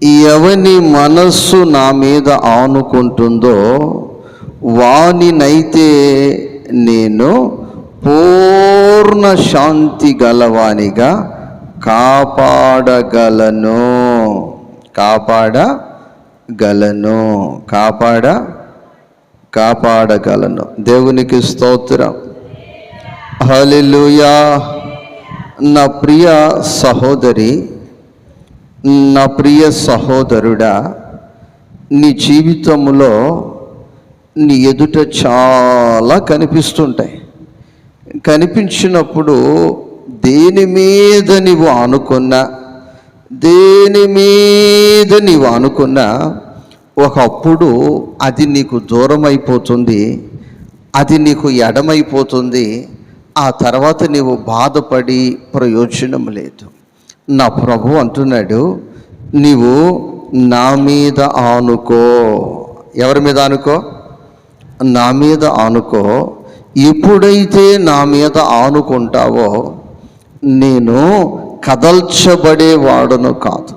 ఎవని మనస్సు నా మీద ఆనుకుంటుందో వానినైతే నేను పూర్ణ శాంతి గలవానిగా కాపాడగలను. కాపాడగలను. దేవునికి స్తోత్రం. హల్లెలూయా. నా ప్రియ సహోదరి, నా ప్రియ సహోదరుడా, నీ జీవితంలో నీ ఎదుట చాలా కనిపిస్తుంటాయి. కనిపించినప్పుడు దేని మీద నీవు అనుకున్నా ఒకప్పుడు అది నీకు దూరం అయిపోతుంది, అది నీకు ఎడమైపోతుంది. ఆ తర్వాత నీవు బాధపడి ప్రయోజనం లేదు. నా ప్రభు అంటున్నాడు, నీవు నా మీద ఆనుకో. ఎవరి మీద ఆనుకో? నా మీద ఆనుకో. ఎప్పుడైతే నా మీద ఆనుకుంటావో నేను కదల్చబడేవాడును కాదు.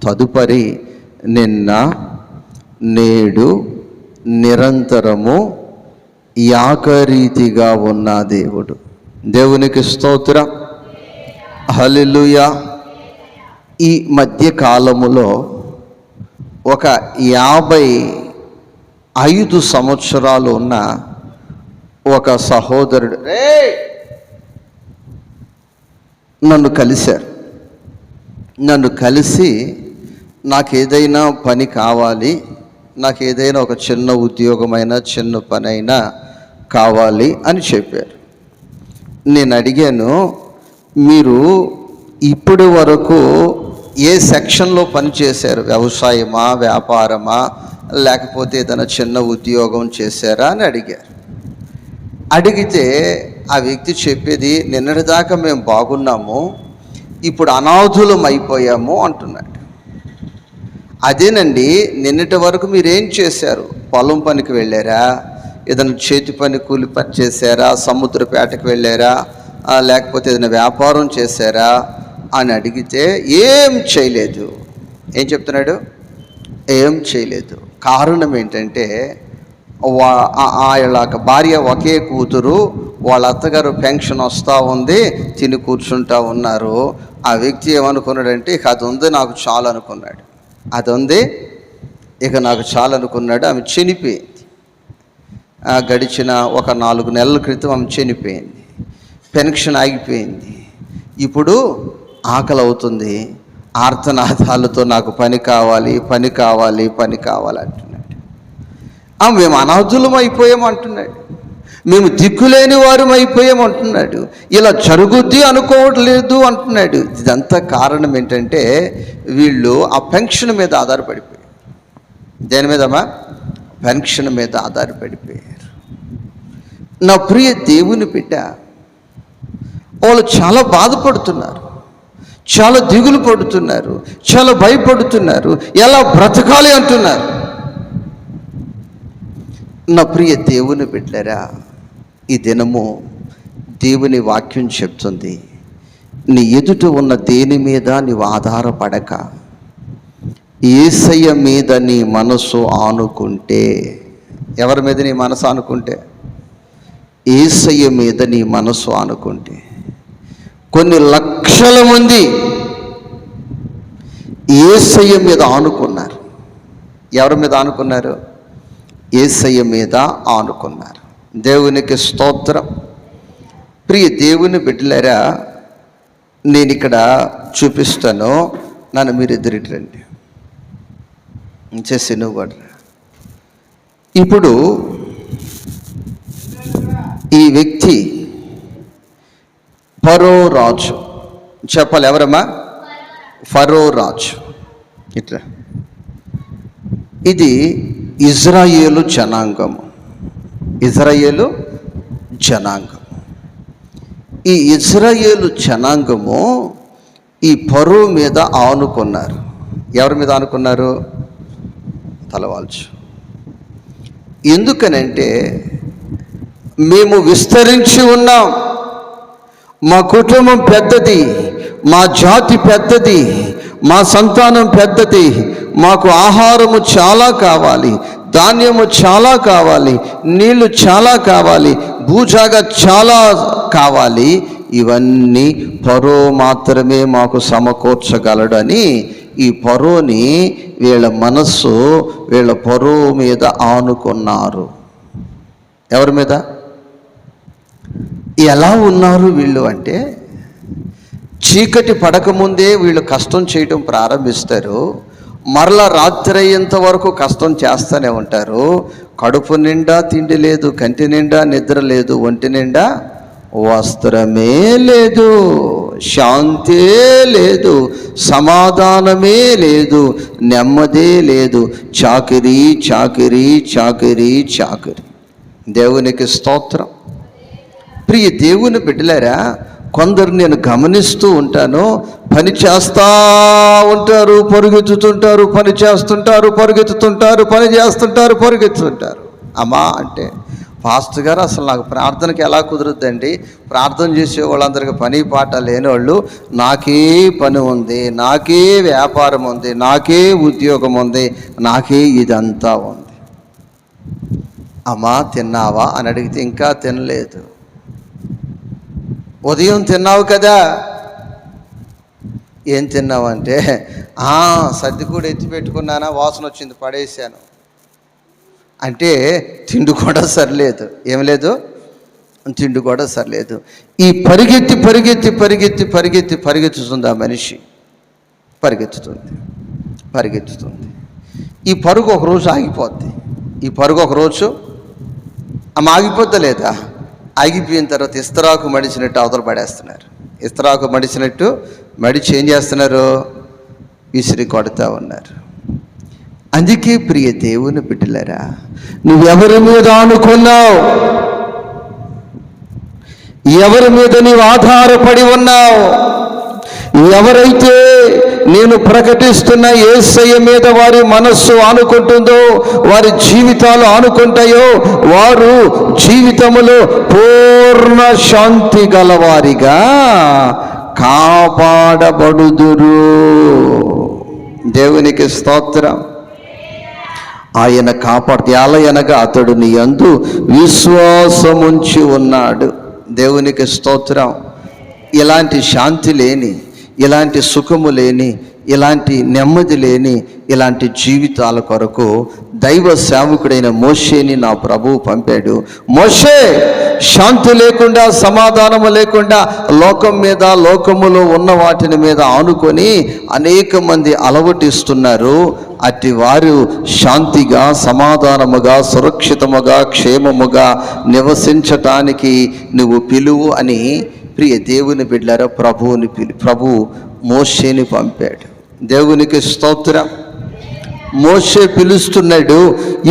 తదుపరి నిన్న నేడు నిరంతరము ఏకరీతిగా ఉన్న దేవుడు. దేవునికి స్తోత్రం. హల్లెలూయా. ఈ మధ్య కాలములో ఒక 55 సంవత్సరాలు ఉన్న ఒక సహోదరుడు నన్ను కలిసి నాకు ఏదైనా పని కావాలి, నాకు ఏదైనా ఒక చిన్న ఉద్యోగమైనా చిన్న పని అయినా కావాలి అని చెప్పారు. నేను అడిగాను, మీరు ఇప్పటి వరకు ఏ సెక్షన్లో పనిచేశారు? వ్యవసాయమా, వ్యాపారమా, లేకపోతే ఏదైనా చిన్న ఉద్యోగం చేశారా అని అడిగారు. అడిగితే ఆ వ్యక్తి చెప్పేది, నిన్నటిదాకా మేము బాగున్నాము, ఇప్పుడు అనాథులం అయిపోయాము అంటున్నాడు. అదేనండి, నిన్నటి వరకు మీరేం చేశారు? పొలం పనికి వెళ్ళారా? ఏదైనా చేతి పని, కూలి పని చేశారా? సముద్రపేటకు వెళ్ళారా? లేకపోతే ఏదైనా వ్యాపారం చేశారా అని అడిగితే ఏం చేయలేదు. ఏం చెప్తున్నాడు? ఏం చేయలేదు. కారణం ఏంటంటే వాళ్ళ భార్య ఒకే కూతురు, వాళ్ళ అత్తగారు పెన్షన్ వస్తూ ఉంది, తిని కూర్చుంటా ఉన్నారు. ఆ వ్యక్తి ఏమనుకున్నాడంటే, ఇక అది ఉంది నాకు చాలు అనుకున్నాడు. అది ఉంది ఇక నాకు చాలు అనుకున్నాడు. ఆమె చనిపోయింది. గడిచిన ఒక 4 నెలల క్రితం ఆమె చనిపోయింది. పెన్షన్ ఆగిపోయింది. ఇప్పుడు ఆకలి అవుతుంది, ఆర్తనాదాలతో నాకు పని కావాలి అంటున్నాడు. మేము అనాథులం అయిపోయామంటున్నాడు. మేము దిక్కులేని వారం అయిపోయామంటున్నాడు. ఇలా జరుగుద్ది అనుకోవట్లేదు అంటున్నాడు. ఇదంతా కారణం ఏంటంటే వీళ్ళు ఆ పెన్షన్ మీద ఆధారపడిపోయారు. దేని మీదమ్మా? పెన్షన్ మీద ఆధారపడిపోయారు. నా ప్రియ దేవుని బిడ్డ, వాళ్ళు చాలా బాధపడుతున్నారు, చాలా దిగులు పడుతున్నారు, చాలా భయపడుతున్నారు, ఎలా బ్రతకాలి అంటున్నారు. నా ప్రియ దేవుని బిడ్డలారా, ఈ దినము దేవుని వాక్యం చెప్తుంది, నీ ఎదుట ఉన్న దేని మీద నీవు ఆధారపడక యేసయ్య మీద నీ మనసు ఆనుకుంటే. ఎవరి మీద నీ మనసు ఆనుకుంటే? యేసయ్య మీద నీ మనసు ఆనుకుంటే. కొన్ని లక్షల మంది యేసయ్య మీద ఆనుకున్నారు. ఎవరి మీద ఆనుకున్నారు? యేసయ్య మీద ఆనుకున్నారు. దేవునికి స్తోత్రం. ప్రియ దేవుని బిడ్డలారా, నేను ఇక్కడ చూపిస్తాను. నన్ను మీరు ఎదురుటి రండి చేసి నువ్వు కూడా. ఇప్పుడు ఈ వ్యక్తి ఫరో రాజు. చెప్పాలి ఎవరమ్మా? ఫరో రాజు. ఇట్లా ఇది ఇజ్రాయేలు జనాంగము. ఈ ఇజ్రాయేలు జనాంగము ఈ ఫరో మీద ఆనుకున్నారు. ఎవరి మీద ఆనుకున్నారు? తలవాల్చు. ఎందుకనంటే మేము విస్తరించి ఉన్నాం, మా కుటుంబం పెద్దది, మా జాతి పెద్దది, మా సంతానం పెద్దది, మాకు ఆహారము చాలా కావాలి, ధాన్యము చాలా కావాలి, నీళ్లు చాలా కావాలి, భూజాగా చాలా కావాలి, ఇవన్నీ ఫరో మాత్రమే మాకు సమకూర్చగలడని ఈ ఫరోని వీళ్ళ మనస్సు వీళ్ళ ఫరో మీద ఆనుకున్నారు. ఎవరి మీద? ఎలా ఉన్నారు వీళ్ళు అంటే, చీకటి పడకముందే వీళ్ళు కష్టం చేయడం ప్రారంభిస్తారు. మరలా రాత్రి అయ్యేంత వరకు కష్టం చేస్తూనే ఉంటారు. కడుపు నిండా తిండి లేదు, కంటి నిండా నిద్ర లేదు, ఒంటి నిండా వస్త్రమే లేదు, శాంతే లేదు, సమాధానమే లేదు, నెమ్మదే లేదు, చాకిరీ చాకిరీ చాకిరీ చాకిరీ. దేవునికి స్తోత్రం. ప్రియ దేవుని బిడ్డలారా, కొందరు నేను గమనిస్తూ ఉంటాను, పని చేస్తూ ఉంటారు, పరుగెత్తుతుంటారు, పని చేస్తుంటారు, పరుగెత్తుతుంటారు, పని చేస్తుంటారు, పరుగెత్తుతుంటారు. అమ్మా అంటే, పాస్టర్ గారు అసలు నాకు ప్రార్థనకి ఎలా కుదురుద్దండి? ప్రార్థన చేసే వాళ్ళందరికీ పని పాట లేనివాళ్ళు, నాకే పని ఉంది, నాకే వ్యాపారం ఉంది, నాకే ఉద్యోగం ఉంది, నాకే ఇదంతా ఉంది. అమ్మా తిన్నావా అని అడిగితే ఇంకా తినలేదు. ఉదయం తిన్నావు కదా, ఏం తిన్నావంటే సర్ది కూడా ఎత్తి పెట్టుకున్నానా, వాసన వచ్చింది పడేసాను అంటే తిండి కూడా సరిలేదు. ఏం లేదు, తిండి కూడా సరిలేదు. ఈ పరిగెత్తి పరిగెత్తి పరిగెత్తి పరిగెత్తి పరిగెత్తుతుంది ఆ మనిషి, పరిగెత్తుతుంది పరిగెత్తుతుంది. ఈ పరుగు ఒకరోజు ఆగిపోద్ది. ఈ పరుగు ఒకరోజు ఆగిపోద్దా లేదా? ఆగిపోయిన తర్వాత ఇస్తరాకు మడిచినట్టు అవతల పడేస్తున్నారు. ఇస్తరాకు మడిచినట్టు మడిచి ఏం చేస్తున్నారు? విసిరి కొడుతూ ఉన్నారు. అందుకే ప్రియ దేవుని బిడ్డలారా, నువ్వెవరి మీద ఆనుకున్నావు? ఎవరి మీద నీవు ఆధారపడి ఉన్నావు? ఎవరైతే నేను ప్రకటిస్తున్న యేసయ్య మీద వారి మనస్సు ఆనుకుంటుందో, వారి జీవితాలు ఆనుకుంటాయో, వారు జీవితములో పూర్ణ శాంతి గలవారిగా కాపాడబడుదురు. దేవునికి స్తోత్రం. ఆయన కాపాడనగా అతడు నీ యందు విశ్వాసముంచి ఉన్నాడు. దేవునికి స్తోత్రం. ఇలాంటి శాంతి లేని, ఇలాంటి సుఖము లేని, ఇలాంటి నెమ్మది లేని, ఇలాంటి జీవితాల కొరకు దైవ సేవకుడైన మోషేని నా ప్రభువు పంపాడు. మోషే శాంతి లేకుండా, సమాధానము లేకుండా లోకం మీద, లోకములో ఉన్న వాటిని మీద ఆనుకొని అనేక మంది అలవటిస్తున్నారు. అట్టి వారు శాంతిగా, సమాధానముగా, సురక్షితముగా, క్షేమముగా నివసించటానికి నువ్వు పిలువు అని ప్రియ దేవుని బిడ్డలారా ప్రభు మోషేని పంపాడు. దేవునికి స్తోత్రం. మోషే పిలుస్తున్నాడు,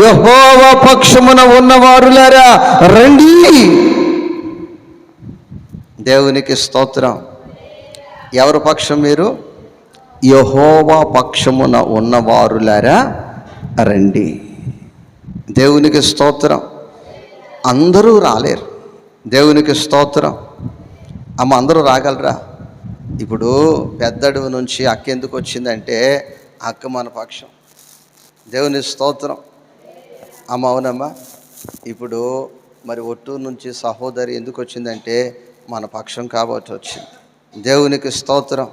యెహోవా పక్షమున ఉన్నవారులారా రండి. దేవునికి స్తోత్రం. ఎవరి పక్షం మీరు? యెహోవా పక్షమున ఉన్నవారులారా రండి. దేవునికి స్తోత్రం. అందరూ రాలేరు. దేవునికి స్తోత్రం. అమ్మ అందరూ రాగలరా? ఇప్పుడు పెద్దడుగు నుంచి అక్క ఎందుకు వచ్చిందంటే అక్క మన పక్షం. దేవుని స్తోత్రం. అమ్మ అవునమ్మా. ఇప్పుడు మరి ఒట్టూరు నుంచి సహోదరి ఎందుకు వచ్చిందంటే మన పక్షం కాబట్టి వచ్చింది. దేవునికి స్తోత్రం.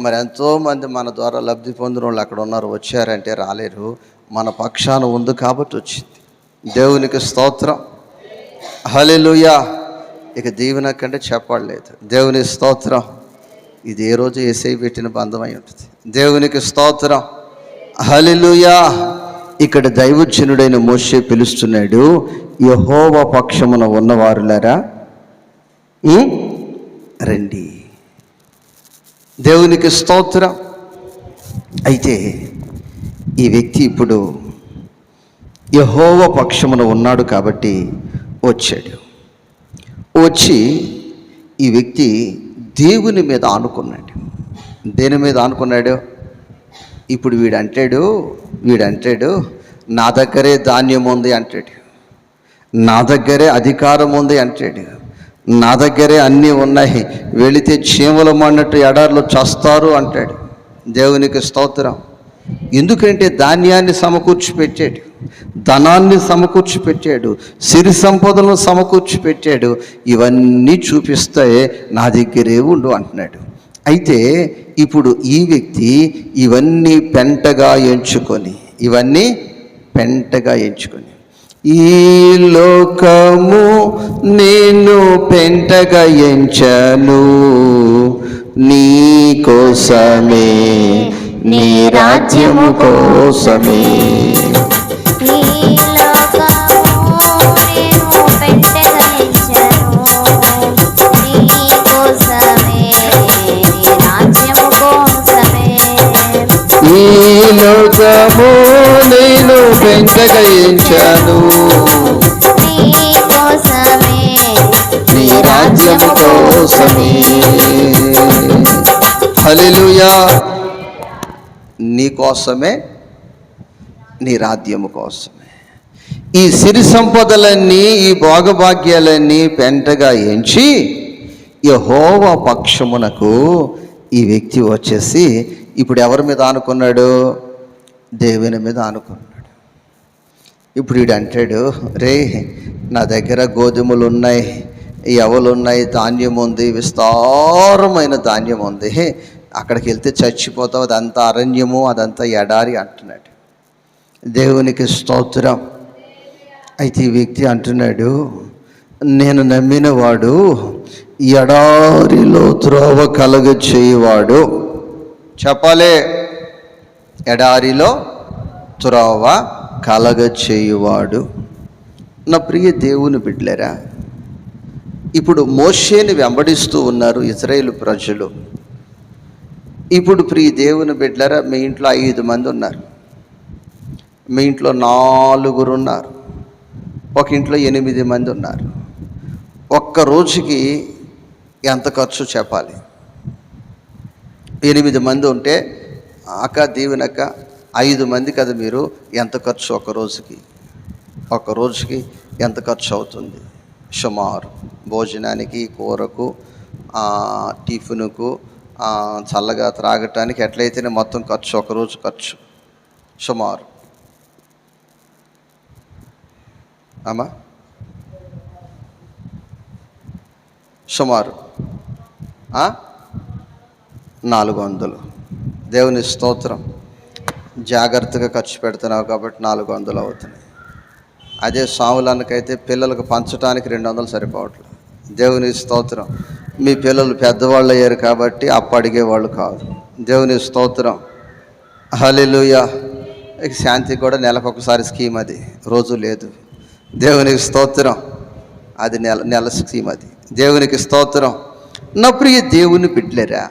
మరి ఎంతోమంది మన ద్వారా లబ్ధి పొందిన వాళ్ళు అక్కడ ఉన్నారు, వచ్చారంటే రాలేరు. మన పక్షాన ఉంది కాబట్టి వచ్చింది. దేవునికి స్తోత్రం. హల్లెలూయా. ఇక దీవెన కంటే చెప్పలేదు. దేవుని స్తోత్రం. ఇది ఏ రోజు యేసయ్య పెట్టిన బంధమై ఉంటుంది. దేవునికి స్తోత్రం. హల్లెలూయా. ఇక్కడ దైవజనుడైన మోషే పిలుస్తున్నాడు, యెహోవా పక్షమున ఉన్నవారులారా రండి. దేవునికి స్తోత్రం. అయితే ఈ వ్యక్తి ఇప్పుడు యెహోవా పక్షమున ఉన్నాడు కాబట్టి వచ్చాడు. వచ్చి ఈ వ్యక్తి దేవుని మీద ఆనుకున్నాడు. దేని మీద ఆనుకున్నాడు? ఇప్పుడు వీడంటాడు నా దగ్గరే ధాన్యం ఉంది అంటాడు, నా దగ్గరే అధికారం ఉంది అంటాడు, నా దగ్గరే అన్నీ ఉన్నాయి, వెళితే చీమలు మన్నట్టు ఎడార్లు చస్తారు అంటాడు. దేవునికి స్తోత్రం. ఎందుకంటే ధాన్యాన్ని సమకూర్చి పెట్టాడు, ధనాన్ని సమకూర్చి పెట్టాడు, సిరి సంపదలను సమకూర్చి పెట్టాడు. ఇవన్నీ చూపిస్తే నా దగ్గరే ఉండు అంటున్నాడు. అయితే ఇప్పుడు ఈ వ్యక్తి ఇవన్నీ పెంటగా ఎంచుకొని ఈ లోకము నేను పెంటగా ఎంచను, నీ కోసమే, నీ రాజ్యము కోసమే. ఈ లోకము నేను పెంటగా ఎంచాను, నీ రాజ్యము కోసమే. హల్లెలూయా. నీ కోసమే, నీ రాజ్యము కోసమే. ఈ సిరి సంపదలన్నీ, ఈ భోగభాగ్యాలన్నీ పెంటగా ఎంచి యెహోవా పక్షమునకు ఈ వ్యక్తి వచ్చేసి ఇప్పుడు ఎవరి మీద ఆనుకున్నాడు? దేవుని మీద ఆనుకున్నాడు. ఇప్పుడు వీడు అంటాడు, రే నా దగ్గర గోధుమలు ఉన్నాయి, ఎవలు ఉన్నాయి, ధాన్యం ఉంది, విస్తారమైన ధాన్యం ఉంది, అక్కడికి వెళ్తే చచ్చిపోతావు, అదంతా అరణ్యము, అదంతా ఎడారి అంటున్నాడు. దేవునికి స్తోత్రం. అయితే ఈ వ్యక్తి అంటున్నాడు, నేను నమ్మిన వాడు ఎడారిలో త్రోవ కలగ చేయవాడు. చెప్పాలే, ఎడారిలో త్రోవ కలగ చేయువాడు. నా ప్రియ దేవుని బిడ్డలారా, ఇప్పుడు మోషేని వెంబడిస్తూ ఉన్నారు ఇశ్రాయేలు ప్రజలు. ఇప్పుడు ప్రియ దేవుని బిడ్డలారా, మీ ఇంట్లో 5 మంది ఉన్నారు, మీ ఇంట్లో 4 ఉన్నారు, ఒక ఇంట్లో 8 మంది ఉన్నారు. ఒక్క రోజుకి ఎంత ఖర్చు చెప్పాలి? 8 మంది ఉంటే అక్క దీవెనక్క 5 మంది కదా మీరు, ఎంత ఖర్చు ఒక రోజుకి ఎంత ఖర్చు అవుతుంది? సుమారు భోజనానికి, కూరకు, టిఫిన్కు, చల్లగా త్రాగటానికి ఎట్లయితేనే మొత్తం ఖర్చు, ఒక రోజు ఖర్చు సుమారు అమ్మా సుమారు 400. దేవుని స్తోత్రం. జాగ్రత్తగా ఖర్చు పెడుతున్నావు కాబట్టి 400 అవుతున్నాయి. అదే సాములన్నకైతే పిల్లలకు పంచడానికి 200 సరిపోవట్లేదు. దేవుని స్తోత్రం. మీ పిల్లలు పెద్దవాళ్ళు అయ్యారు కాబట్టి అడిగేవాళ్ళు కాదు. దేవుని స్తోత్రం. హల్లెలూయా. శాంతికి కూడా నెలకొకసారి స్కీమ్, అది రోజు లేదు. దేవునికి స్తోత్రం. అది నెల స్కీమ్ అది. దేవునికి స్తోత్రం. నా ప్రియ దేవుని బిడ్డలారా,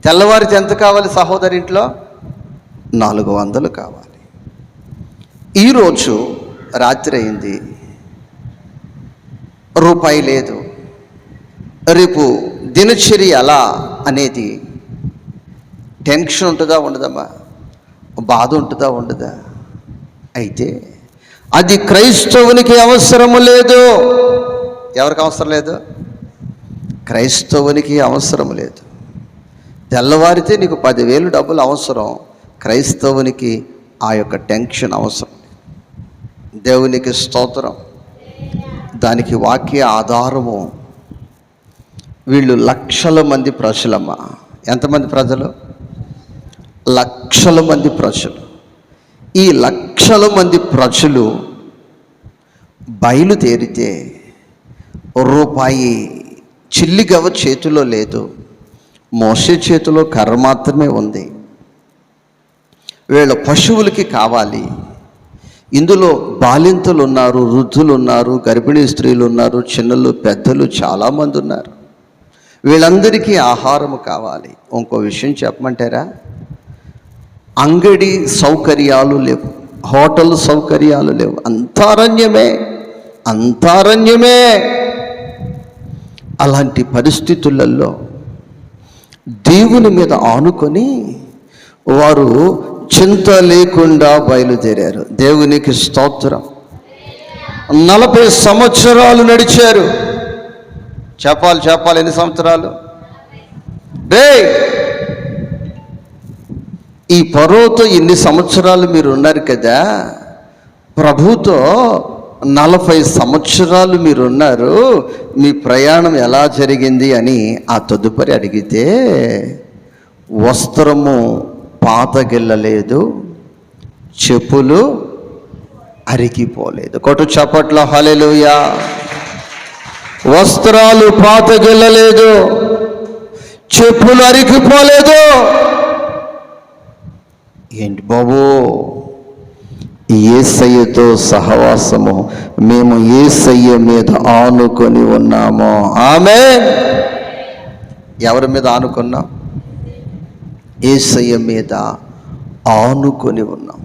తెల్లవారితే ఎంత కావాలి సహోదరి? ఇంట్లో 400 కావాలి. ఈరోజు రాత్రి అయింది, రూపాయి లేదు. రేపు దినచర్య ఎలా అనేది టెన్షన్ ఉంటుందా ఉండదమ్మా? బాధ ఉంటుందా ఉండదా? అయితే అది క్రైస్తవునికి అవసరము లేదు. ఎవరికి అవసరం లేదు? క్రైస్తవునికి అవసరం లేదు. తెల్లవారితే నీకు 10,000 డబ్బులు అవసరం, క్రైస్తవునికి ఆ యొక్క టెన్షన్ అవసరం. దేవునికి స్తోత్రం. దానికి వాక్య ఆధారము. వీళ్ళు లక్షల మంది ప్రజలమ్మ. ఎంతమంది ప్రజలు? లక్షల మంది ప్రజలు. ఈ లక్షల మంది ప్రజలు బయలుదేరితే రూపాయి చిల్లిగవ్వ చేతిలో లేదు, మోసే చేతిలో కర్ర మాత్రమే ఉంది. వీళ్ళ పశువులకి కావాలి. ఇందులో బాలింతలు ఉన్నారు, వృద్ధులు ఉన్నారు, గర్భిణీ స్త్రీలు ఉన్నారు, చిన్నలు పెద్దలు చాలామంది ఉన్నారు. వీళ్ళందరికీ ఆహారము కావాలి. ఇంకో విషయం చెప్పమంటారా? అంగడి సౌకర్యాలు లేవు, హోటల్ సౌకర్యాలు లేవు. అంతారణ్యమే. అలాంటి పరిస్థితులలో దేవుని మీద ఆనుకొని వారు చింత లేకుండా బయలుదేరారు. దేవునికి స్తోత్రం. 40 సంవత్సరాలు నడిచారు. చెప్పాలి ఎన్ని సంవత్సరాలు? ఈ ఫరోతో ఇన్ని సంవత్సరాలు మీరు ఉన్నారు కదా, ప్రభుతో 40 సంవత్సరాలు మీరు ఉన్నారు, మీ ప్రయాణం ఎలా జరిగింది అని ఆ తదుపరి అడిగితే, వస్త్రము పాతగిల్లలేదు, చెప్పులు అరిగిపోలేదు. కొట్టు చప్పట్లో హల్లెలూయా. వస్త్రాలు పాతగిల్లలేదు, చెప్పులు అరిగిపోలేదు. ఏంటి బాబు, యేసయ్యతో సహవాసము, మేము యేసయ్య మీద ఆనుకొని ఉన్నాము. ఆమేన్. ఎవరి మీద ఆనుకున్నాం? యేసయ్య మీద ఆనుకొని ఉన్నాం.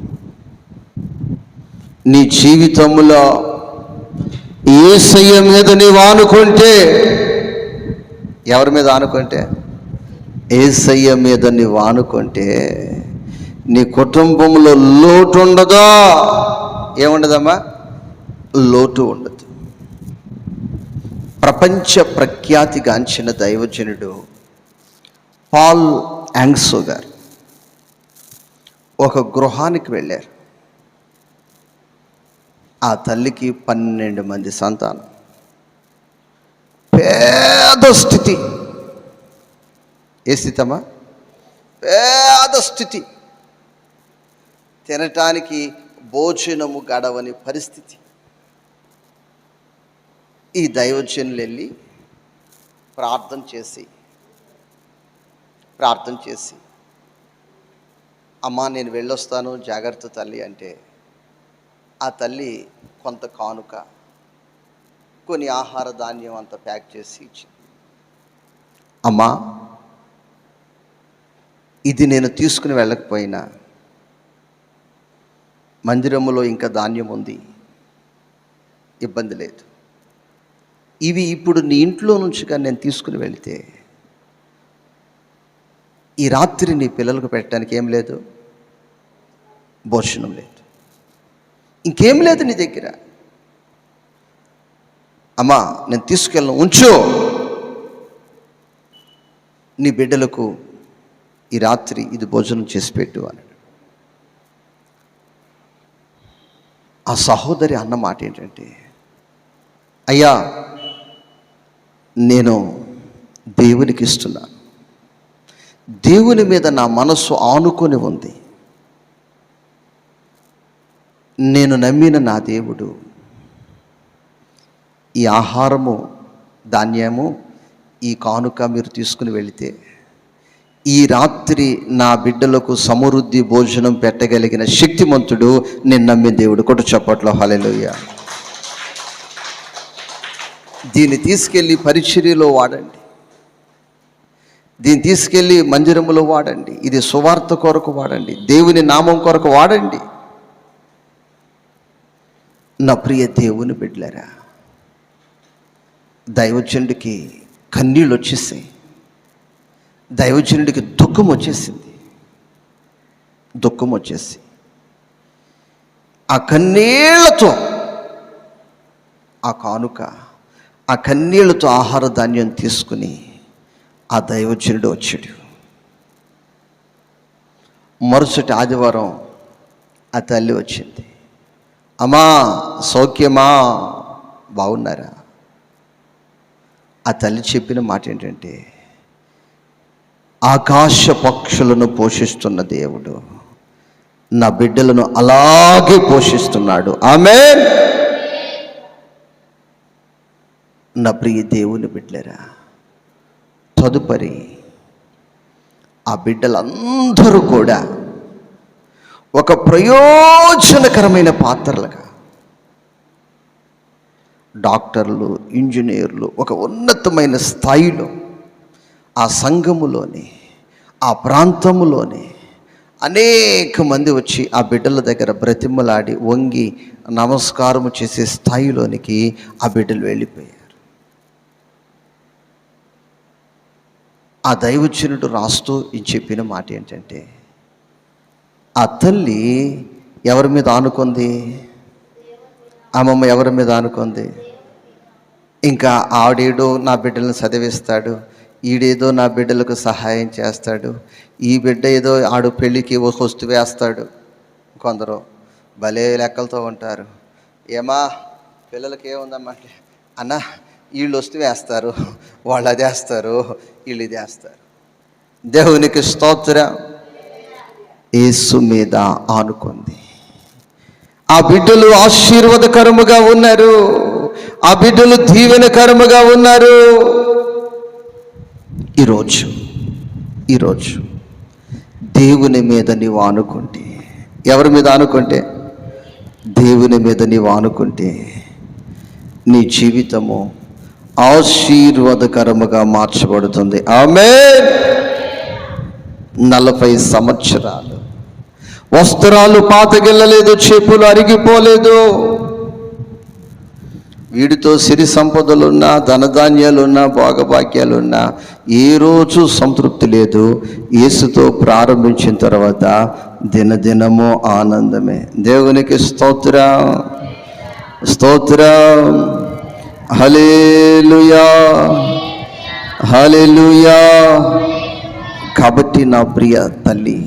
నీ జీవితంలో యేసయ్య మీద నీవు ఆనుకుంటే, ఎవరి మీద ఆనుకుంటే? యేసయ్య మీద నీవు ఆనుకుంటే నీ కుటుంబంలో లోటు ఉండదా? ఏముండదమ్మా? లోటు ఉండదు. ప్రపంచ ప్రఖ్యాతిగాంచిన దైవజనుడు పాల్ యాంగ్సో గారు ఒక గృహానికి వెళ్ళారు. ఆ తల్లికి 12 మంది సంతానం, పేద స్థితి. ఏ స్థితి అమ్మా? పేద స్థితి. తినటానికి భోజనము గడవని పరిస్థితి. ఈ దైవజనులు వెళ్ళి ప్రార్థన చేసి అమ్మా నేను వెళ్ళొస్తాను, జాగ్రత్త తల్లి అంటే, ఆ తల్లి కొంత కానుక, కొన్ని ఆహార ధాన్యం అంతా ప్యాక్ చేసి ఇచ్చింది. అమ్మా, ఇది నేను తీసుకుని వెళ్ళకపోయినా మందిరములో ఇంకా ధాన్యం ఉంది, ఇబ్బంది లేదు. ఇవి ఇప్పుడు నీ ఇంట్లో నుంచి కానీ నేను తీసుకుని వెళితే ఈ రాత్రి నీ పిల్లలకు పెట్టడానికి ఏం లేదు, భోజనం లేదు, ఇంకేం లేదు నీ దగ్గర. అమ్మా నేను తీసుకెళ్ళను, ఉంచు, నీ బిడ్డలకు ఈ రాత్రి ఇది భోజనం చేసి పెట్టు అని. ఆ సహోదరి అన్న మాట ఏంటంటే, అయ్యా నేను దేవునికి ఇస్తున్నాను, దేవుని మీద నా మనస్సు ఆనుకొని ఉంది, నేను నమ్మిన నా దేవుడు ఈ ఆహారము ధాన్యము ఈ కానుక మీరు తీసుకుని వెళితే ఈ రాత్రి నా బిడ్డలకు సమృద్ధి భోజనం పెట్టగలిగిన శక్తిమంతుడు నేను నమ్మిన దేవుడు. కొట్టు చప్పట్లో హల్లెలూయా. దీన్ని తీసుకెళ్ళి పరిచర్యలో వాడండి, దీన్ని తీసుకెళ్ళి మందిరములో వాడండి, ఇది సువార్త కొరకు వాడండి, దేవుని నామం కొరకు వాడండి. నా ప్రియ దేవుని బిడ్డలారా, దైవజనుడికి కన్నీళ్ళు వచ్చేసాయి, దైవజనుడికి దుఃఖం వచ్చేసి ఆ కన్నీళ్లతో ఆ కానుక, ఆ కన్నీళ్లతో ఆహార ధాన్యం తీసుకుని ఆ దైవజనుడు వచ్చాడు. మరుసటి ఆదివారం ఆ తల్లి వచ్చింది. అమ్మా సౌఖ్యమా, బాగున్నారా? ఆ తల్లి చెప్పిన మాట ఏంటంటే, ఆకాశ పక్షులను పోషిస్తున్న దేవుడు నా బిడ్డలను అలాగే పోషిస్తున్నాడు. ఆమేన్. నా ప్రియ దేవుని బిడ్డలారా, తదుపరి ఆ బిడ్డలందరూ కూడా ఒక ప్రయోజనకరమైన పాత్రలుగా, డాక్టర్లు, ఇంజనీర్లు, ఒక ఉన్నతమైన స్థాయిలో ఆ సంఘములోని, ఆ ప్రాంతములోని అనేక మంది వచ్చి ఆ బిడ్డల దగ్గర బ్రతిమలాడి వంగి నమస్కారము చేసే స్థాయిలోనికి ఆ బిడ్డలు వెళ్ళిపోయారు. ఆ దైవజనుడు రాస్తూ చెప్పిన మాట ఏంటంటే, ఆ తల్లి ఎవరి మీద ఆనుకుంది? అమ్మమ్మ ఎవరి మీద ఆనుకుంది? ఇంకా ఆడేడు నా బిడ్డలను చదివిస్తాడు, ఈడేదో నా బిడ్డలకు సహాయం చేస్తాడు, ఈ బిడ్డ ఏదో ఆడు పెళ్ళికి వస్తు వేస్తాడు. కొందరు భలే లెక్కలతో ఉంటారు. ఏమా పిల్లలకి ఏముందమ్మా అంటే, అన్న వీళ్ళు వస్తు వేస్తారు, వాళ్ళు అది వేస్తారు, వీళ్ళు ఇది వేస్తారు. దేవునికి స్తోత్రం. యేసు మీద ఆనుకుంది. ఆ బిడ్డలు ఆశీర్వాదకరముగా ఉన్నారు, ఆ బిడ్డలు దీవెనకరముగా ఉన్నారు. ఈరోజు దేవుని మీద నీవు ఆనుకుంటే, ఎవరి మీద ఆనుకుంటే? దేవుని మీద నీవు ఆనుకుంటే నీ జీవితము ఆశీర్వాదకరముగా మార్చబడుతుంది. ఆమేన్. 40 సంవత్సరాలు వస్త్రాలు పాతగిల్లలేదు, చెప్పులు అరిగిపోలేదు. వీడితో సిరి సంపదలున్నా, ధనధాన్యాలున్నా, భోగభాగ్యాలున్నా ఏ రోజు సంతృప్తి లేదు. యేసుతో ప్రారంభించిన తర్వాత దినదినము ఆనందమే. దేవునికి స్తోత్రం, స్తోత్రం. హల్లెలూయా, హల్లెలూయా. కాబట్టి నా ప్రియ తల్లి,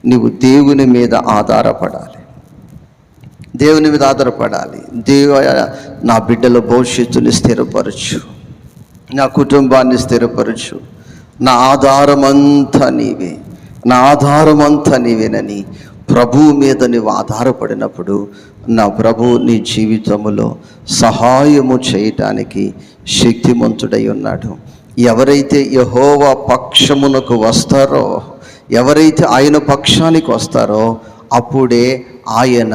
నీవు దేవుని మీద ఆధారపడాలి, దేవుని మీద ఆధారపడాలి. నా బిడ్డల భవిష్యత్తుని స్థిరపరచు, నా కుటుంబాన్ని స్థిరపరచు, నా ఆధారమంతా నీవే, నా ఆధారమంతా నీవేనని ప్రభువు మీద నీవు ఆధారపడినప్పుడు నా ప్రభువు నీ జీవితంలో సహాయము చేయటానికి శక్తిమంతుడై ఉన్నాడు. ఎవరైతే యెహోవా పక్షమునకు వస్తారో, ఎవరైతే ఆయన పక్షానికి వస్తారో అప్పుడే ఆయన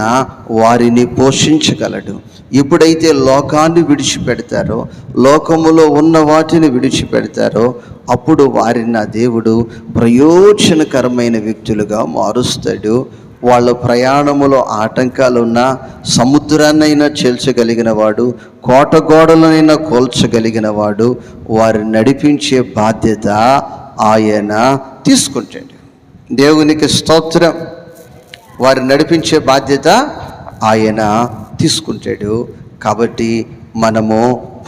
వారిని పోషించగలడు. ఎప్పుడైతే లోకాన్ని విడిచిపెడతారో, లోకములో ఉన్న వాటిని విడిచిపెడతారో అప్పుడు వారిని నా దేవుడు ప్రయోజనకరమైన వ్యక్తులుగా మారుస్తాడు. వాళ్ళ ప్రయాణములో ఆటంకాలున్నా సముద్రాన్నైనా చేల్చగలిగిన వాడు, కోటగోడలనైనా కోల్చగలిగిన వాడు, వారిని నడిపించే బాధ్యత ఆయన తీసుకుంటాడు. దేవునికి స్తోత్రం. వారిని నడిపించే బాధ్యత ఆయన తీసుకుంటాడు. కాబట్టి మనము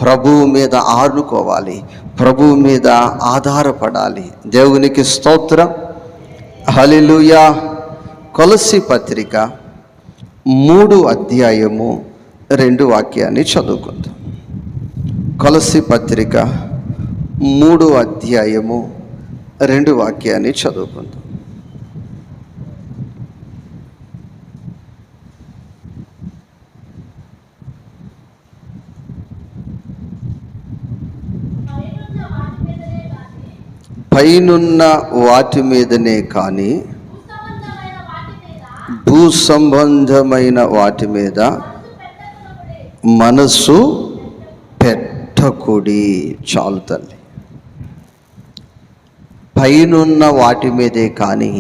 ప్రభువు మీద ఆనుకోవాలి, ప్రభువు మీద ఆధారపడాలి. దేవునికి స్తోత్రం. హల్లెలూయా. కొలస్సీ పత్రిక 3 అధ్యాయము 2 వాక్యాన్ని చదువుకుందాం. కొలస్సీ పత్రిక 3 అధ్యాయము 2 వాక్యాన్ని చదువుకుందాం. పైనున్న వాటి మీదనే కానీ భూ సంబంధమైన వాటి మీద మనసు పెట్టకుడి. చాలు తల్లి. పైనున్న వాటి మీదే కానీ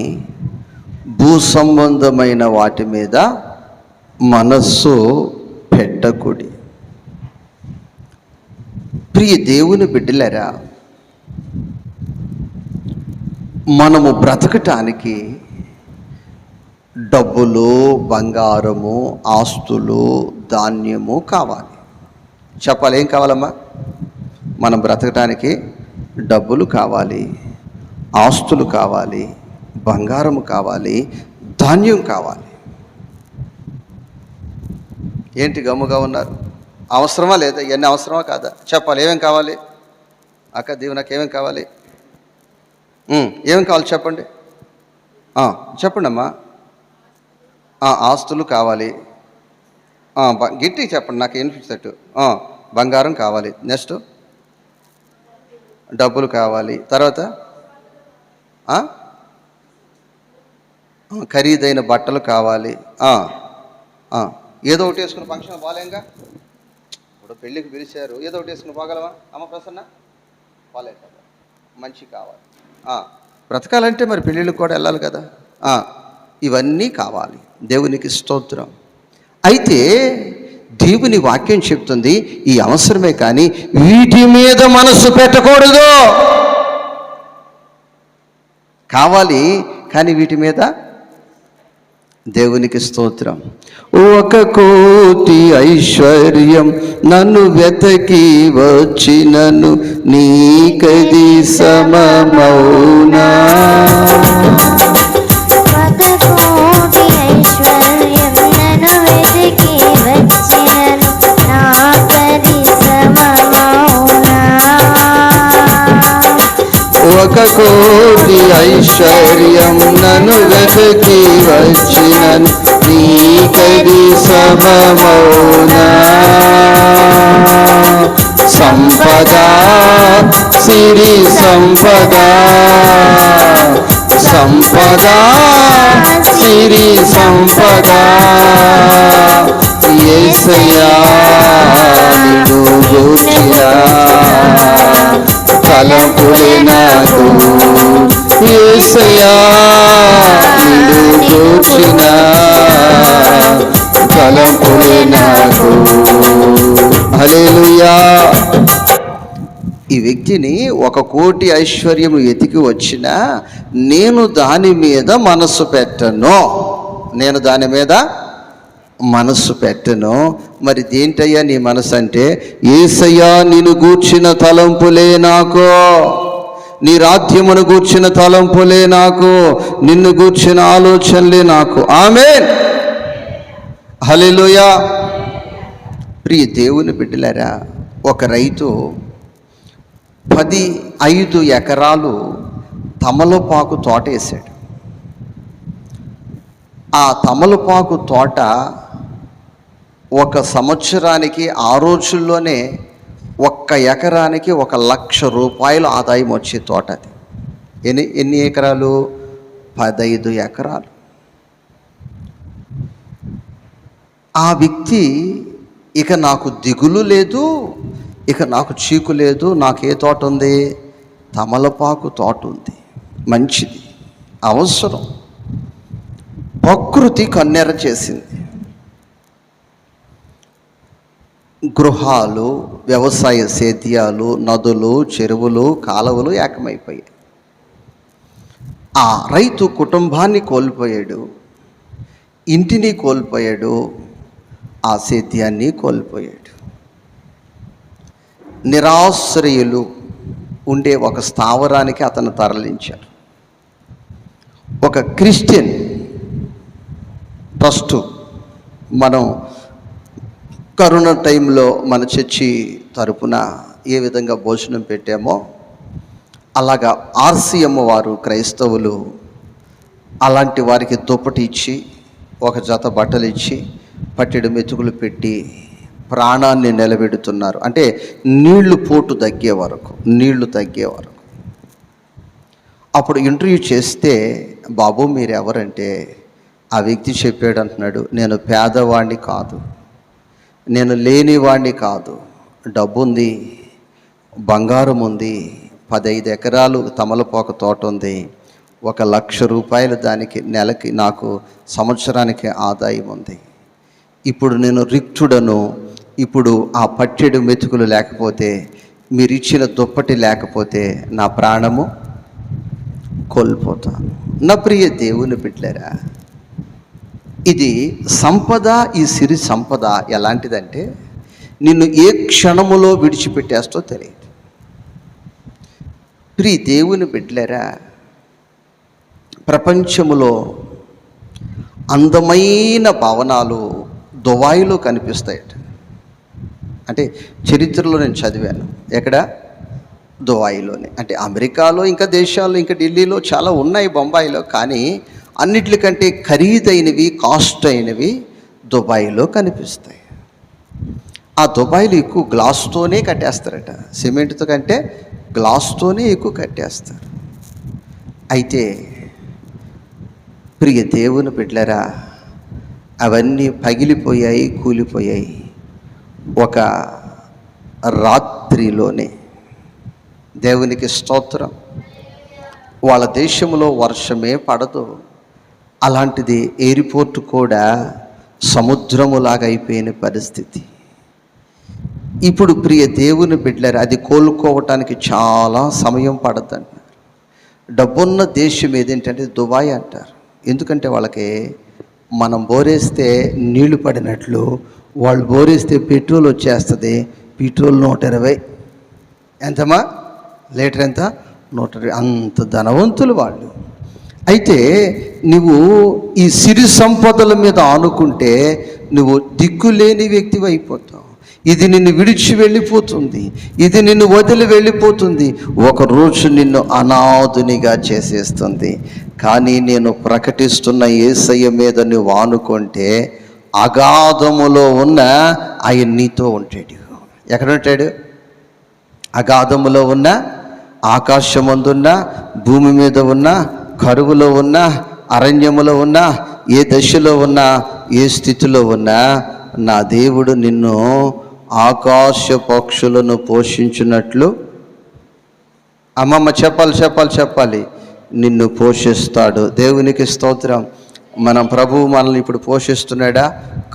భూ సంబంధమైన వాటి మీద మనస్సు పెట్టకుడి. ప్రియ దేవుని బిడ్డలారా, మనము బ్రతకటానికి డబ్బులు, బంగారము, ఆస్తులు, ధాన్యము కావాలి. చెప్పాలి, ఏం కావాలమ్మా? మనం బ్రతకటానికి డబ్బులు కావాలి, ఆస్తులు కావాలి, బంగారము కావాలి, ధాన్యం కావాలి. ఏంటి గమ్ముగా ఉన్నారు? అవసరమా లేదా? ఇవన్నీ అవసరమా కాదా? చెప్పాలి, ఏమేం కావాలి? అక్క దేవుడు నాకు ఏమేం కావాలి? ఏమేం కావాలి చెప్పండి. చెప్పండి అమ్మా. ఆస్తులు కావాలి, గట్టిగా చెప్పండి, నాకు వినిపించేటట్టు. బంగారం కావాలి, నెక్స్ట్ డబ్బులు కావాలి, తర్వాత ఖరీదైన బట్టలు కావాలి. ఏదో ఒకటి వేసుకుని ఫంక్షన్ పోలేంగా. ఇప్పుడు పెళ్ళికి పిలిచారు, ఏదో ఒకటి వేసుకుని పోగలవా అమ్మ ప్రసన్న? పోలే కదా. మంచి కావాలి. బ్రతకాలంటే మరి పెళ్ళిళ్ళకి కూడా వెళ్ళాలి కదా. ఇవన్నీ కావాలి. దేవునికి స్తోత్రం. అయితే దేవుని వాక్యం చెప్తుంది ఈ అవసరమే, కానీ వీటి మీద మనసు పెట్టకూడదు. కావాలి కానీ వీటి మీద దేవునికి స్తోత్రం. 1,000,000 ఐశ్వర్యం నన్ను వెతకి వచ్చినను నీకది సమమౌనా. 1,000,000 ఐశ్వర్యం నన్ను వెతకి వచ్చినను నాకది సమమౌనా. 1,000,000 ఐశ్వర్యం నన్ను వెతకి వచ్చినను నీకది సమమౌనా. సంపద సిరి సంపద, సంపద సిరి సంపద, యేసయ్యా నిన్ను గూర్చిన తలంపులే నాకు, యేసయ్యా నిన్ను గూర్చిన తలంపులే నాకు. హల్లెలూయా. ఈ వ్యక్తిని 1,000,000 ఐశ్వర్యము ఎతికి వచ్చినా నేను దాని మీద మనస్సు పెట్టను, నేను దాని మీద మనస్సు పెట్టను. మరి దేంటయ్యా నీ మనసు అంటే, యేసయ్యా నిన్ను గూర్చిన తలంపులే నాకు, నీ రాజ్యమును గూర్చిన తలంపులే నాకు, నిన్ను గూర్చిన ఆలోచనలే నాకు. ఆమేన్. హల్లెలూయా. ప్రియ దేవుని బిడ్డలారా, ఒక రైతు 15 ఎకరాలు తమలపాకు తోట వేసాడు. ఆ తమలపాకు తోట ఒక సంవత్సరానికి ఆ రోజుల్లోనే 1 ఎకరానికి 1,00,000 రూపాయలు ఆదాయం వచ్చే తోట అది. ఎన్ని ఎకరాలు? 15 ఎకరాలు. ఆ వ్యక్తి ఇక నాకు దిగులు లేదు, ఇక నాకు చీకు లేదు, నాకే తోట ఉంది? తమలపాకు తోట ఉంది. మంచిది, అవసరం. ప్రకృతి కన్నెర చేసింది. గృహాలు, వ్యవసాయ సేద్యాలు, నదులు, చెరువులు, కాలువలు ఏకమైపోయాయి. ఆ రైతు కుటుంబాన్ని కోల్పోయాడు, ఇంటిని కోల్పోయాడు, ఆ సేద్యాన్ని కోల్పోయాడు. నిరాశ్రయులు ఉండే ఒక స్థావరానికి అతను తరలించారు. ఒక క్రిస్టియన్ ట్రస్ట్, మనం కరోనా టైంలో మన చర్చి తరపున ఏ విధంగా భోజనం పెట్టామో అలాగా RCM వారు, క్రైస్తవులు, అలాంటి వారికి దుప్పటి ఇచ్చి, ఒక జత బట్టలు ఇచ్చి, పట్టెడు మెతుకులు పెట్టి ప్రాణాన్ని నిలబెడుతున్నారు. అంటే నీళ్లు పోటు తగ్గే వరకు, నీళ్లు తగ్గే వరకు. అప్పుడు ఇంటర్వ్యూ చేస్తే, బాబు మీరు ఎవరంటే, ఆ వ్యక్తి చెప్పాడు, అంటున్నాడు, నేను పేదవాడిని కాదు, నేను లేనివాడిని కాదు, డబ్బు ఉంది, బంగారం ఉంది, 15 ఎకరాలు తమలపాకు తోట ఉంది, 1,00,000 రూపాయలు దానికి నెలకి, నాకు సంవత్సరానికి ఆదాయం ఉంది. ఇప్పుడు నేను రిక్తుడను, ఇప్పుడు ఆ పట్టెడు మెతుకులు లేకపోతే, మీరు ఇచ్చిన దుప్పటి లేకపోతే నా ప్రాణము కోల్పోతాను. నా ప్రియ దేవుని బిడ్డలారా, ఇది సంపద, ఈ సిరి సంపద ఎలాంటిదంటే నిన్ను ఏ క్షణములో విడిచిపెట్టేస్తో తెలియదు. ప్రియ దేవుని బిడ్డలారా, ప్రపంచములో అందమైన భవనాలు దుబాయ్లో కనిపిస్తాయట. అంటే చరిత్రలో నేను చదివాను. ఎక్కడ? దుబాయ్లోనే. అంటే అమెరికాలో, ఇంకా దేశాల్లో, ఇంకా ఢిల్లీలో చాలా ఉన్నాయి, బొంబాయిలో. కానీ అన్నిటికంటే ఖరీదైనవి, కాస్ట్ అయినవి దుబాయ్లో కనిపిస్తాయి. ఆ దుబాయ్లో ఎక్కువ గ్లాస్తోనే కట్టేస్తారట, సిమెంట్తో కంటే గ్లాస్తోనే ఎక్కువ కట్టేస్తారు. అయితే ప్రియ దేవుని బిడ్డలారా, అవన్నీ పగిలిపోయాయి, కూలిపోయాయి ఒక రాత్రిలోనే. దేవునికి స్తోత్రం. వాళ్ళ దేశంలో వర్షమే పడదు. అలాంటిది ఎయిర్పోర్ట్ కూడా సముద్రములాగా అయిపోయిన పరిస్థితి. ఇప్పుడు ప్రియ దేవుని బిడ్డలారా, అది కోలుకోవటానికి చాలా సమయం పడద్దంటారు. డబ్బున్న దేశం ఏదేంటంటే దుబాయ్ అంటారు. ఎందుకంటే వాళ్ళకి మనం బోరేస్తే నీళ్లు పడినట్లు వాళ్ళు బోరేస్తే పెట్రోల్ వచ్చేస్తుంది. పెట్రోల్ 120. ఎంతమ్మా లీటర్? ఎంత? 120. అంత ధనవంతులు వాళ్ళు. అయితే నువ్వు ఈ సిరి సంపదల మీద ఆనుకుంటే నువ్వు దిక్కులేని వ్యక్తివి అయిపోతావు. ఇది నిన్ను విడిచి వెళ్ళిపోతుంది, ఇది నిన్ను వదిలి వెళ్ళిపోతుంది, ఒకరోజు నిన్ను అనాథునిగా చేసేస్తుంది. కానీ నేను ప్రకటిస్తున్న యేసయ్య మీద నువ్వు ఆనుకుంటే అగాధములో ఉన్న ఆయన నీతో ఉంటాడు. ఎక్కడ ఉంటాడు? అగాధములో ఉన్న, ఆకాశమందున్న, భూమి మీద ఉన్న, కరువులో ఉన్న, అరణ్యములో ఉన్న, ఏ దశలో ఉన్నా, ఏ స్థితిలో ఉన్నా, నా దేవుడు నిన్ను ఆకాశ పక్షులను పోషించినట్లు, అమ్మమ్మ చెప్పాలి, నిన్ను పోషిస్తాడు. దేవునికి స్తోత్రం. మన ప్రభువు మనల్ని ఇప్పుడు పోషిస్తున్నాడా?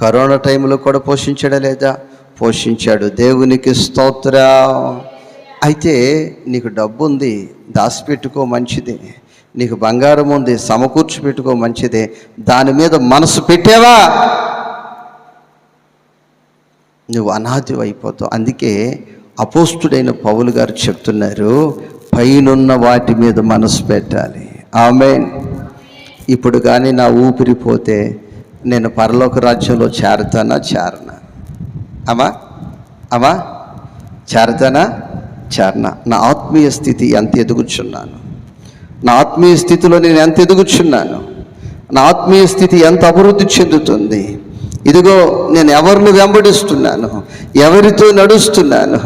కరోనా టైంలో కూడా పోషించాడా లేదా? పోషించాడు. దేవునికి స్తోత్రం. అయితే నీకు డబ్బు ఉంది, దాచిపెట్టుకో, మంచిదే. నీకు బంగారం ఉంది, సమకూర్చి పెట్టుకో, మంచిదే. దాని మీద మనసు పెట్టావా నువ్వు అనాథి అయిపోతావు. అందుకే అపోస్తుడైన పౌలు గారు చెప్తున్నారు, పైనున్న వాటి మీద మనసు పెట్టాలి. ఆమేన్. ఇప్పుడు కానీ నా ఊపిరి పోతే నేను పరలోక రాజ్యంలో చేరతానా? చేరనా? అమ్మా చేరతానా? చేరనా? నా ఆత్మీయ స్థితి ఎంత ఎదుగుచున్నాను, నా ఆత్మీయ స్థితిలో నేను ఎంత ఎదుగుచున్నాను, నా ఆత్మీయ స్థితి ఎంత అభివృద్ధి చెందుతుంది. ఇదిగో నేను ఎవరిని వెంబడిస్తున్నాను, ఎవరితో నడుస్తున్నాను,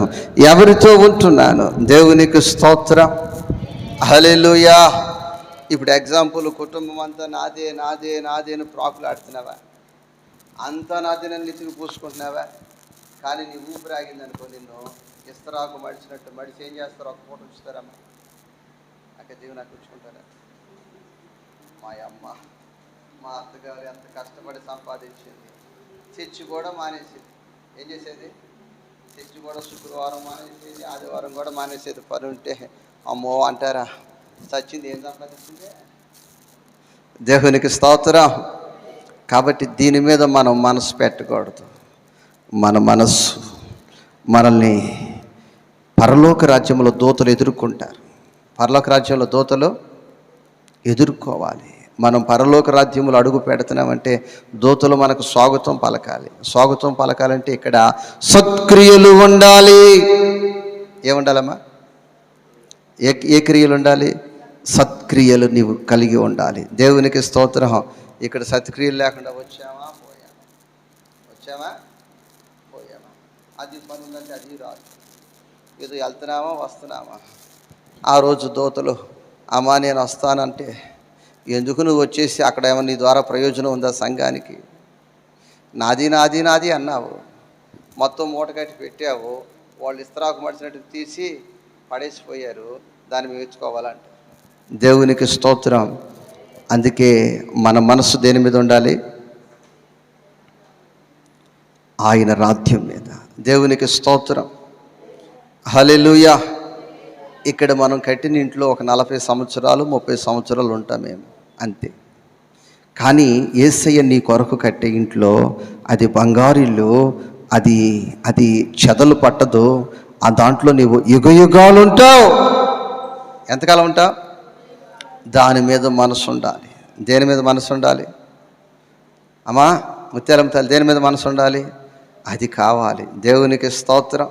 ఎవరితో ఉంటున్నాను. దేవునికి స్తోత్రం. హల్లెలూయా. ఇప్పుడు ఎగ్జాంపుల్, కుటుంబం అంతా నాదే నాదే నాదే అని ప్రాకులాడుతున్నావా? అంతా నాదేనని లిచికి పూసుకుంటున్నావా? కానీ నీ ఊపిరి ఆగిందనుకో, నిన్ను ఇస్తరాకు మడిచినట్టు మడిచి ఏం చేస్తారో ఒక పూట ఉంచుతారమ్మా. అక్కడ దేవుని నాకు ఉంచుకుంటారా? మా అమ్మ, మా అత్తగారు ఎంత కష్టపడి సంపాదించింది, చర్చి కూడా మానేసేది. ఏం చేసేది? చర్చి కూడా శుక్రవారం మానేసేది, ఆదివారం కూడా మానేసేది. పని ఉంటే అమ్మో అంటారా? చచ్చింది ఏం సంపాదించింది? దేవునికి స్తోత్రం. కాబట్టి దీని మీద మనం మనసు పెట్టకూడదు. మన మనస్సు మనల్ని పరలోక రాజ్యంలో దూతలు ఎదుర్కొంటారు. పరలోక రాజ్యంలో దూతలు ఎదుర్కోవాలి. మనం పరలోక రాజ్యములు అడుగు పెడుతున్నామంటే దూతలు మనకు స్వాగతం పలకాలి. స్వాగతం పలకాలంటే ఇక్కడ సత్క్రియలు ఉండాలి. ఏముండాలమ్మా? ఏ క్రియలు ఉండాలి? సత్క్రియలు నీవు కలిగి ఉండాలి. దేవునికి స్తోత్రం. ఇక్కడ సత్క్రియలు లేకుండా వచ్చామా పోయామా, అది పని ఉందంటే అది రాదు. ఏదో వెళ్తున్నామా వస్తున్నామా. ఆ రోజు దూతలు, అమ్మా నేను వస్తానంటే, ఎందుకు నువ్వు వచ్చేసి అక్కడ ఏమన్నా నీ ద్వారా ప్రయోజనం ఉందా సంఘానికి? నాది నాది నాది అన్నావు, మొత్తం మూట కట్టి పెట్టావు, వాళ్ళు ఇస్తరాకు మడిచినట్టు తీసి పడేసిపోయారు, దాన్ని మేము మెచ్చుకోవాలంట. దేవునికి స్తోత్రం. అందుకే మన మనసు దేని మీద ఉండాలి? ఆయన రాజ్యం మీద. దేవునికి స్తోత్రం. హల్లెలూయా. ఇక్కడ మనం కట్టిన ఇంట్లో ఒక 40 సంవత్సరాలు 30 సంవత్సరాలు ఉంటామేమో, అంతే. కానీ యేసయ్య నీ కొరకు కట్టే ఇంట్లో అది బంగారిల్లు, అది చెదలు పట్టదు. ఆ దాంట్లో నీవు యుగయుగాలు ఉంటావు. ఎంతకాలం ఉంటావు? దాని మీద మనసు ఉండాలి. దేని మీద మనసు ఉండాలి? అమ్మా ముత్యాలమ్మ తల్లి, దేని మీద మనసు ఉండాలి? అది కావాలి. దేవునికి స్తోత్రం.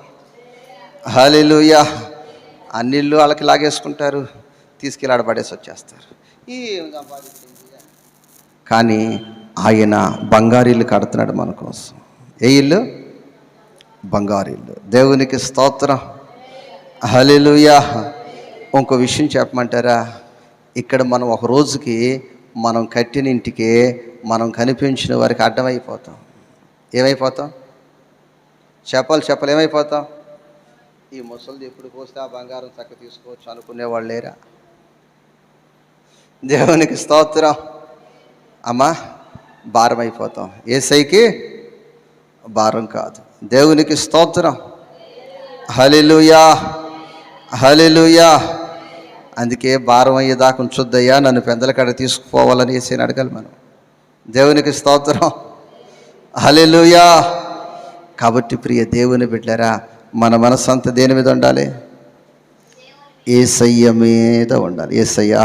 హల్లెలూయా. అన్నిళ్ళు వాళ్ళకి లాగేసుకుంటారు, తీసుకెళ్ళి ఆడబడేసి వచ్చేస్తారు. ఏం సంపాదించింది? కానీ ఆయన బంగారీలు కడుతున్నాడు మన కోసం. ఏ ఇల్లు? బంగారీలు. దేవునికి స్తోత్రం. హల్లెలూయా. ఇంకో విషయం చెప్పమంటారా? ఇక్కడ మనం ఒక రోజుకి మనం కట్టిన ఇంటికి మనం కనిపించిన వారికి అడ్డమైపోతాం. ఏమైపోతాం? చెప్పాలి ఏమైపోతాం? ఈ ముసలిది ఎప్పుడు పోస్తే ఆ బంగారం చక్క తీసుకోవచ్చు అనుకునేవాళ్ళు లేరా? దేవునికి స్తోత్రం. అమ్మా భారం అయిపోతాం. యేసయ్యకి భారం కాదు. దేవునికి స్తోత్రం. హల్లెలూయా. హల్లెలూయా. అందుకే భారం అయ్యేదాకా ఉంచొద్దయ్యా, నన్ను పెందల కాడ తీసుకుపోవాలని యేసయ్యని అడగాలి మనం. దేవునికి స్తోత్రం, హల్లెలూయా. కాబట్టి ప్రియ దేవుని బిడ్డలారా, మన మనసంతా దేని మీద ఉండాలి? యేసయ్య మీద ఉండాలి. యేసయ్యా,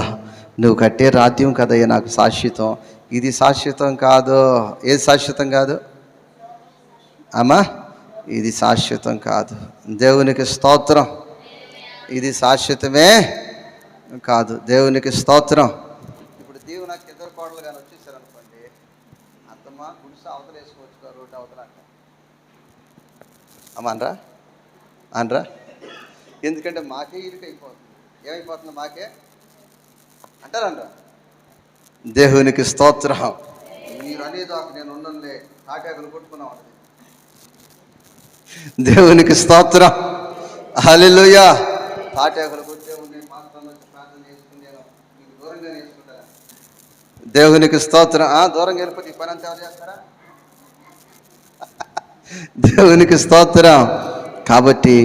నువ్వు కట్టే రాజ్యం కదయ్యా నాకు శాశ్వతం, ఇది శాశ్వతం కాదు. ఏది శాశ్వతం కాదు అమ్మా? ఇది శాశ్వతం కాదు. దేవునికి స్తోత్రం. ఇది శాశ్వతమే కాదు. దేవునికి స్తోత్రం. ఇప్పుడు దేవుడు నాకు ఇద్దరు కోడలు కానీ వచ్చేసారనుకోండి, అత్తమ్మ గుడిస అవతల వేసుకోవచ్చు, రోడ్డు అవతల అమ్మ అనరా? ఎందుకంటే మాకే ఇరుకైపోతుంది. ఏమైపోతుంది? మాకే అంటారా? దేవునికి స్తోత్రం. మీరు అనేదాకా నేను ఉండలే, తాటాకులు కొట్టుకున్నాం. దేవునికి స్తోత్రం, హల్లెలూయా. తాటాకులు కొట్టే ఉండే మాత్రంలో ప్రార్థన చేసుకునేను, మీకు దూరంగా నేర్చుకుంటారా? దేవునికి స్తోత్రం. దూరంగా వెళ్ళిపోతే ఈ పని అంతా ఎవరు చేస్తారా? దేవునికి స్తోత్రం. కాబట్టి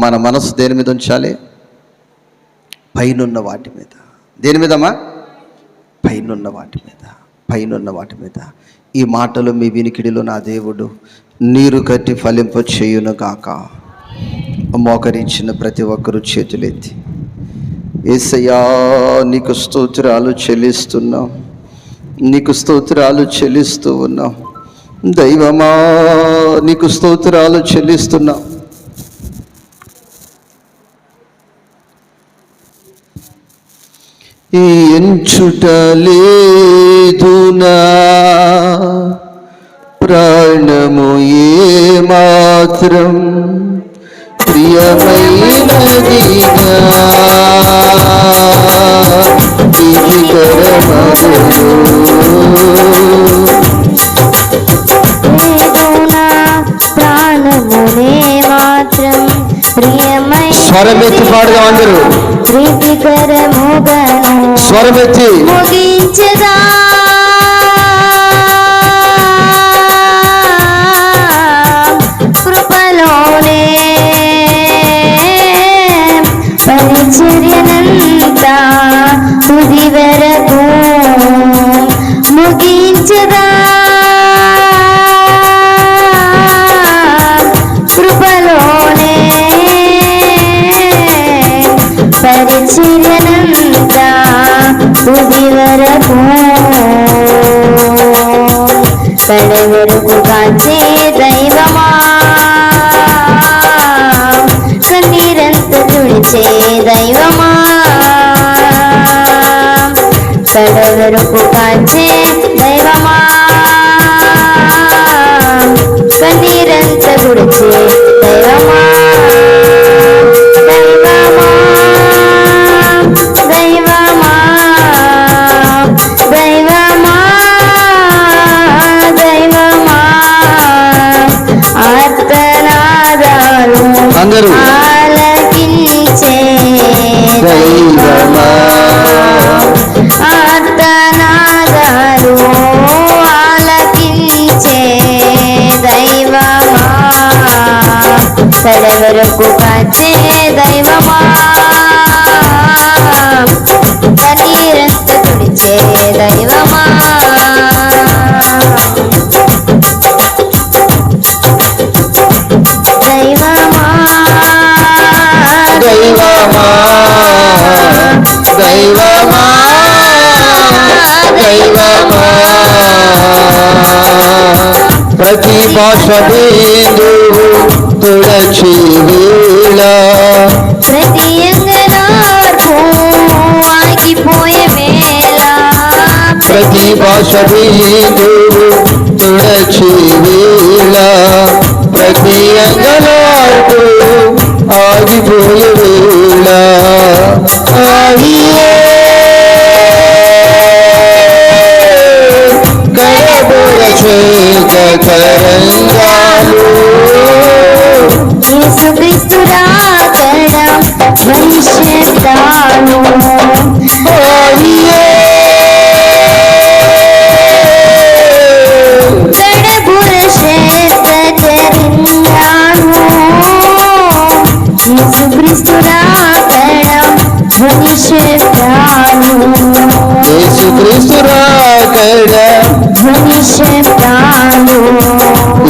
మన మనసు దేని మీద ఉంచాలి? పైనున్న వాటి మీద. దేని మీదమ్మా? పైనున్న వాటి మీద, పైనున్న వాటి మీద. ఈ మాటలు మీ వినికిడిలో నా దేవుడు నీరు కట్టి ఫలింప చేయును గాక. మోకరించిన ప్రతి ఒక్కరూ చేతులెత్తి, యేసయ్యా నీకు స్తోత్రాలు చెల్లిస్తున్నాం, నీకు స్తోత్రాలు చెల్లిస్తూ ఉన్నాం. దైవమా నీకు స్తోత్రాలు చెల్లిస్తున్నాం. ఈ ఎంచుట లేదునా ప్రాణము ఏ మాత్రం ప్రియమైనదిగా ప్రాణమునే మాత్రం ప్రియమై. స్వరమెత్తి పాడుగా అందరూ. ప్రీతికరముగను స్వరమెత్తి ముగించదా కృపలోనే పరిచర్యనంతా తుది వరకు ముగించదా కృపలోనే పరిచర్యనంతా తుది వరకు కడ వరకు కాచే దైవమా కన్నీరంత తుడిచే దైవమా కడ వరకు కాచే దైవమా కన్నీరంత తుడిచే దైవమా దైవమా దైవమా దైవమా ఆర్తనాదాలు అందరూ ఆలకించే దైవమా, ఆర్తనాదాలు ఆలకించే దైవమా కడ వరకు కాచే దైవమా కన్నీరంత తుడిచే దైవమా దైవమా దైవమా, దైవమా, దైవమా. ప్రతి భాష బిందువు తుడచి వేళ, ప్రతి అంగనార్పు ఆగిపోయే వేళ, ప్రతి భాష బిందువు తుడచి వేళ, ప్రతి అంగనార్పు ఆగిపోయే వేళ. ఆగియే కడబుర చేత తరంగాలు, యేసుక్రీస్తు రాకడ భవిష్యత్తాను ఆగియే కడబుర శ్రేష్ఠ తరంగాను యేసుక్రీస్తు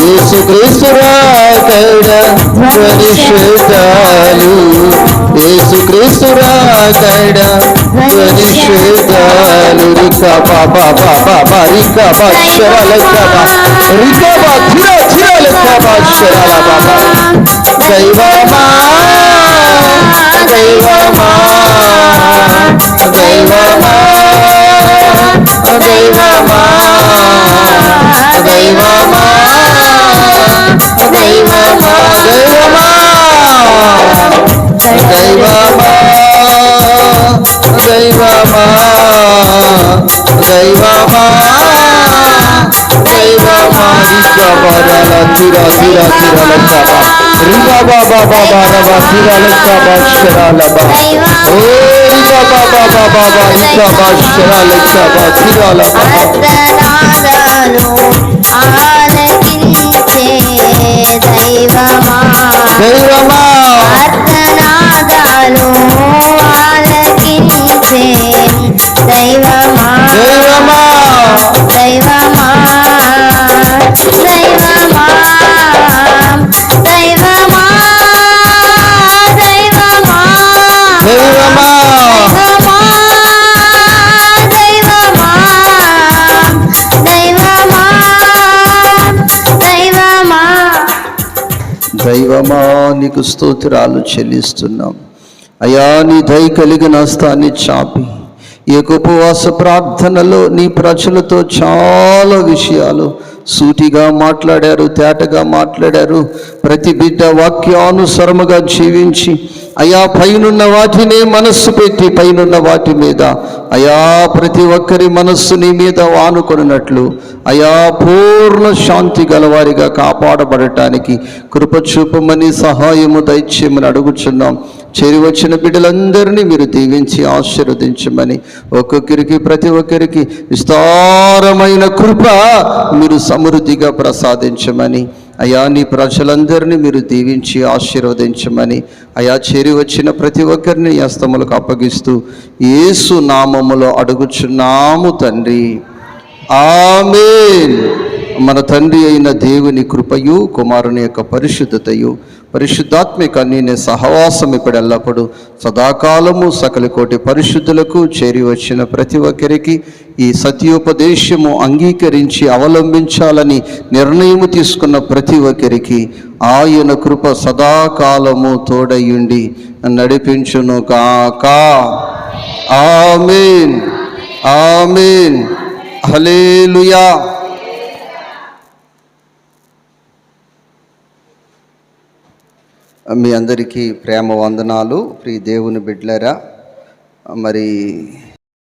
యేసుక్రీస్తు రాకడ ధ్వని శబ్దాలు, యేసుక్రీస్తు రాకడ ధ్వని శబ్దాలు. రికా బాబా బాబా బారికా బాషరాల బాబా రికా బా ధిరా ధిరాల బాబా శరాల బాబా. దైవమా దైవమా దైవమా దైవమా దైవమా దైవమా దైవమా దైవమా దైవమా దైవమా రికబరల తిరా తిరా తిరల కబా రికా బాబా బాబా రబా తిరల కబా శరాల బా. ఓ రికా బాబా బాబా రికా బా శరాల కబా తిరల బా. ఆలకించే దైవమా, దైవమా ఆర్తనాదాలు ఆలకించే దైవమా, దైవమా దైవమా దైవమా దైవమా దైవమా దైవమా దైవమా నీకు స్తోత్రాలు చెల్లిస్తున్నాం అయ్యా. నీ దయ కలిగిన హస్తాన్ని చాపి ఈ యొక్క ఉపవాస ప్రార్థనలో నీ ప్రజలతో చాలా విషయాలు సూటిగా మాట్లాడారు, తేటగా మాట్లాడారు. ప్రతి బిడ్డ వాక్యానుసరముగా జీవించి అయా పైనున్న వాటినే మనస్సు పెట్టి పైనున్న వాటి మీద అయా ప్రతి ఒక్కరి మనస్సు నీ మీద ఆనుకొనున్నట్లు అయా పూర్ణ శాంతి గలవారిగా కాపాడబడటానికి కృప చూపమని సహాయము దయచేయమని అడుగుచున్నాం. చేరి వచ్చిన బిడ్డలందరినీ మీరు దీవించి ఆశీర్వదించమని, ఒక్కొక్కరికి ప్రతి ఒక్కరికి విస్తారమైన కృప మీరు సమృద్ధిగా ప్రసాదించమని అయా, నీ ప్రజలందరినీ మీరు దీవించి ఆశీర్వదించమని అయా, చేరి వచ్చిన ప్రతి ఒక్కరిని హస్తములకు అప్పగిస్తూ యేసు నామములో అడుగుచున్నాము తండ్రి, ఆమేన్. మన తండ్రి అయిన దేవుని కృపయు కుమారుని యొక్క పరిశుద్ధతయు పరిశుద్ధాత్మిక అన్యోన్య సహవాసం ఇప్పుడు ఎల్లప్పుడు సదాకాలము సకల కోటి పరిశుద్ధులకు చేరి వచ్చిన ప్రతి ఒక్కరికి ఈ సత్యోపదేశము అంగీకరించి అవలంబించాలని నిర్ణయము తీసుకున్న ప్రతి ఒక్కరికి ఆయన కృప సదాకాలము తోడయుండి నడిపించును గాక. ఆమేన్ ఆమేన్ హల్లెలూయా. మీ అందరికీ ప్రేమ వందనాలు. ప్రియ దేవుని బిడ్డలారా, మరి